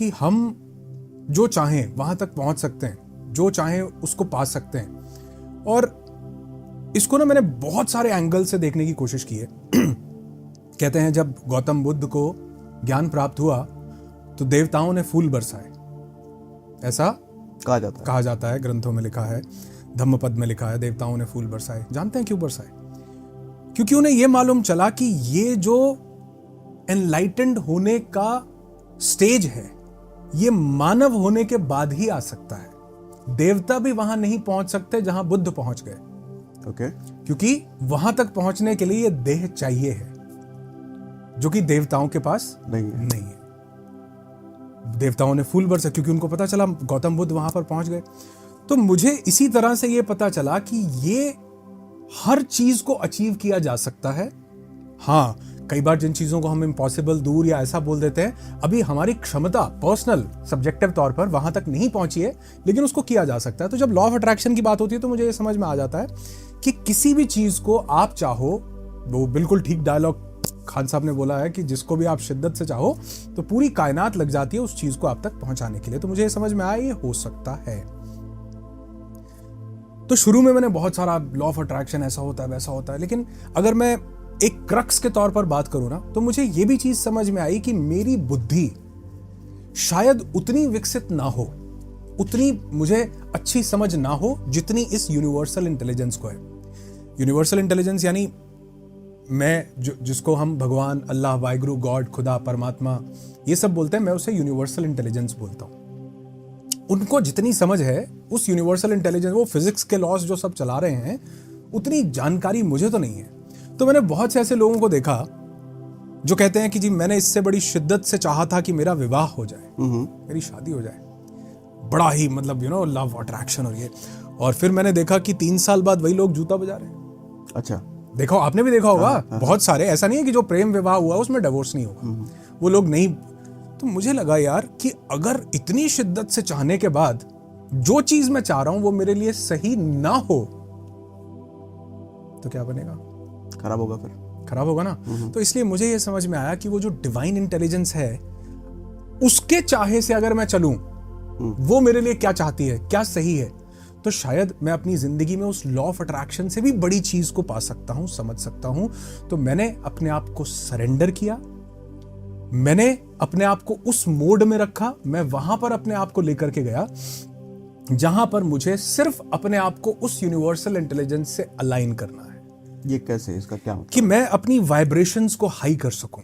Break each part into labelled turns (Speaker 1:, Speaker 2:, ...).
Speaker 1: कि हम जो चाहें वहां तक पहुंच सकते हैं, जो चाहें उसको पा सकते हैं। और इसको ना मैंने बहुत सारे एंगल से देखने की कोशिश की है। कहते हैं जब गौतम बुद्ध को ज्ञान प्राप्त हुआ तो देवताओं ने फूल बरसाए, ऐसा कहा जाता है, ग्रंथों में लिखा है, धम्मपद में लिखा है, देवताओं ने फूल बरसाए। जानते हैं क्यों बरसाए? क्योंकि उन्हें यह मालूम चला कि ये जो एनलाइटेंड होने का स्टेज है ये मानव होने के बाद ही आ सकता है। देवता भी वहां नहीं पहुंच सकते जहां बुद्ध पहुंच गए।
Speaker 2: ओके।
Speaker 1: क्योंकि वहां तक पहुंचने के लिए ये देह चाहिए है, जो कि देवताओं के पास नहीं है। देवताओं ने फूल बरसाए क्योंकि उनको पता चला गौतम बुद्ध वहां पर पहुंच गए। तो मुझे इसी तरह से ये पता चला कि ये हर चीज को अचीव किया जा सकता है। हाँ, कई बार जिन चीजों को हम इम्पॉसिबल, दूर या ऐसा बोल देते हैं, अभी हमारी क्षमता पर्सनल सब्जेक्टिव तौर पर वहां तक नहीं पहुंची है, लेकिन उसको किया जा सकता है। तो जब लॉ ऑफ अट्रैक्शन की बात होती है तो मुझे ये समझ में आ जाता है कि किसी भी चीज को आप चाहो, वो बिल्कुल ठीक डायलॉग खान साहब ने बोला है कि जिसको भी आप शिद्दत से चाहो तो पूरी कायनात लग जाती है उस चीज को आप तक पहुंचाने के लिए। तो मुझे ये समझ में आया ये हो सकता है। तो शुरू में मैंने बहुत सारा लॉ ऑफ अट्रैक्शन ऐसा होता है वैसा होता है, लेकिन अगर मैं एक क्रक्स के तौर पर बात करूं ना, तो मुझे यह भी चीज समझ में आई कि मेरी बुद्धि शायद उतनी विकसित ना हो, उतनी मुझे अच्छी समझ ना हो जितनी इस यूनिवर्सल इंटेलिजेंस को है। यूनिवर्सल इंटेलिजेंस यानी मैं जिसको हम भगवान, अल्लाह, वाहिगुरु, गॉड, खुदा, परमात्मा ये सब बोलते हैं, मैं उसे यूनिवर्सल इंटेलिजेंस बोलता हूं। उनको जितनी समझ है उस यूनिवर्सल इंटेलिजेंस, वो फिजिक्स के लॉस जो सब चला रहे हैं, उतनी जानकारी मुझे तो नहीं है। तो मैंने बहुत से ऐसे लोगों को देखा जो कहते हैं कि जी मैंने इससे बड़ी शिद्दत से चाहा था कि मेरा विवाह हो जाए, मेरी शादी हो जाए, बड़ा ही मतलब लव अट्रैक्शन और ये। और फिर मैंने देखा कि 3 साल बाद वही लोग जूता बजा रहे हैं।
Speaker 2: अच्छा,
Speaker 1: देखो, आपने भी देखा होगा। बहुत सारे, ऐसा नहीं है कि जो प्रेम विवाह हुआ उसमें डिवोर्स नहीं होगा, वो लोग नहीं। तो मुझे लगा यार कि अगर इतनी शिद्दत से चाहने के बाद जो चीज मैं चाह रहा हूं वो मेरे लिए सही ना हो तो क्या बनेगा?
Speaker 2: खराब होगा, फिर
Speaker 1: खराब होगा ना। तो इसलिए मुझे ये समझ में आया कि वो जो डिवाइन इंटेलिजेंस है उसके चाहे से अगर मैं चलूं, वो मेरे लिए क्या चाहती है, क्या सही है, तो शायद मैं अपनी जिंदगी में उस लॉ ऑफ अट्रैक्शन से भी बड़ी चीज को पा सकता हूं, समझ सकता हूं। तो मैंने अपने आप को सरेंडर किया, मैंने अपने आप को उस मोड में रखा, मैं वहां पर अपने आप को लेकर के गया जहां पर मुझे सिर्फ अपने आप को उस यूनिवर्सल इंटेलिजेंस से अलाइन करना है।
Speaker 2: ये कैसे, इसका क्या मतलब?
Speaker 1: कि मैं अपनी वाइब्रेशंस को हाई कर सकूं।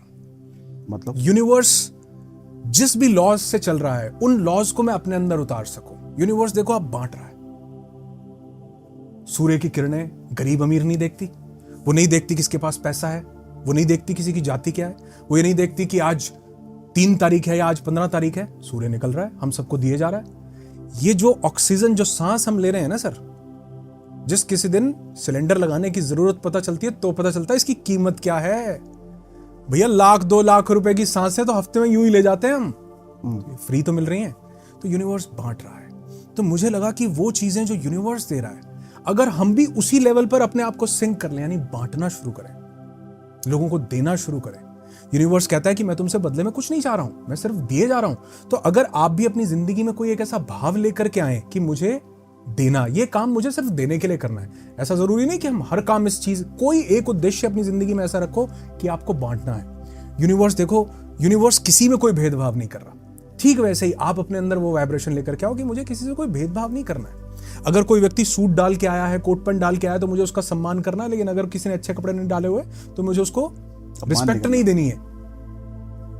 Speaker 2: मतलब
Speaker 1: यूनिवर्स जिस भी लॉज से चल रहा है उन लॉज को मैं अपने अंदर उतार सकूं। यूनिवर्स देखो आप बांट रहा है। सूर्य की किरणें गरीब अमीर नहीं देखती, वो नहीं देखती किसके पास पैसा है, वो नहीं देखती किसी की जाति क्या है, वो ये नहीं देखती कि आज 3 तारीख है या आज 15 तारीख है। सूर्य निकल रहा है, हम सबको दिए जा रहा है। ये जो ऑक्सीजन, जो सांस हम ले रहे हैं ना सर, जिस किसी दिन सिलेंडर लगाने की जरूरत पता चलती है तो पता चलता है इसकी कीमत क्या है। भैया 1-2 लाख रुपए की सांसें तो हफ्ते में यूं ही ले जाते हैं हम, फ्री तो मिल रही हैं। तो यूनिवर्स बांट रहा है। तो मुझे लगा कि वो चीजें जो यूनिवर्स दे रहा है, अगर हम भी उसी लेवल पर अपने आप को सिंक कर लें, यानी बांटना शुरू करें, लोगों को देना शुरू करें। यूनिवर्स कहता है कि मैं तुमसे बदले में कुछ नहीं चाह रहा हूं, मैं सिर्फ दिए जा रहा हूं। तो अगर आप भी अपनी जिंदगी में कोई एक ऐसा भाव लेकर के आए कि मुझे देना, ये काम मुझे सिर्फ देने के लिए करना है, ऐसा जरूरी नहीं कि हम हर काम इस चीज, कोई एक उद्देश्य अपनी जिंदगी में ऐसा रखो कि आपको बांटना है। यूनिवर्स देखो, यूनिवर्स किसी में कोई भेदभाव नहीं कर रहा। ठीक वैसे ही आप अपने अंदर वो वाइब्रेशन लेकर के आओ कि मुझे किसी से कोई भेदभाव नहीं करना है। अगर कोई व्यक्ति सूट डाल के आया है, कोट पैंट डाल के आया है, तो मुझे उसका सम्मान करना है, लेकिन अगर किसी ने अच्छे कपड़े नहीं डाले हुए तो मुझे उसको रिस्पेक्ट नहीं देनी है।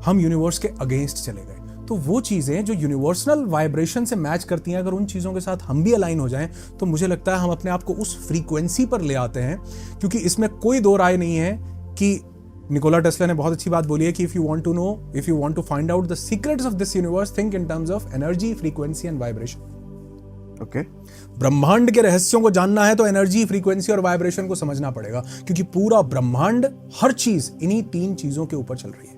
Speaker 1: हम यूनिवर्स के अगेंस्ट चले गए। तो वो चीजें जो यूनिवर्सल वाइब्रेशन से मैच करती हैं, अगर उन चीजों के साथ हम भी अलाइन हो जाएं, तो मुझे लगता है हम अपने आप को उस फ्रीक्वेंसी पर ले आते हैं। क्योंकि इसमें कोई दो राय नहीं है कि निकोला टेस्ला ने बहुत अच्छी बात बोली है कि if you want to find out the secrets of this universe, think in terms of energy, frequency and vibration.
Speaker 2: Okay.
Speaker 1: ब्रह्मांड के रहस्यों को जानना है तो एनर्जी, फ्रीक्वेंसी और वाइब्रेशन को समझना पड़ेगा, क्योंकि पूरा ब्रह्मांड, हर चीज इन्हीं 3 चीजों के ऊपर चल रही है।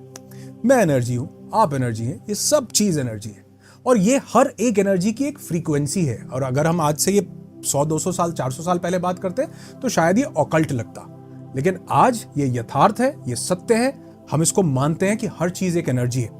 Speaker 1: मैं एनर्जी हूं, आप एनर्जी हैं, ये सब चीज एनर्जी है, और ये हर एक एनर्जी की एक फ्रीक्वेंसी है। और अगर हम आज से ये 100-200 साल, 400 साल पहले बात करते तो शायद ये ऑकल्ट लगता, लेकिन आज ये यथार्थ है, ये सत्य है। हम इसको मानते हैं कि हर चीज एक एनर्जी है।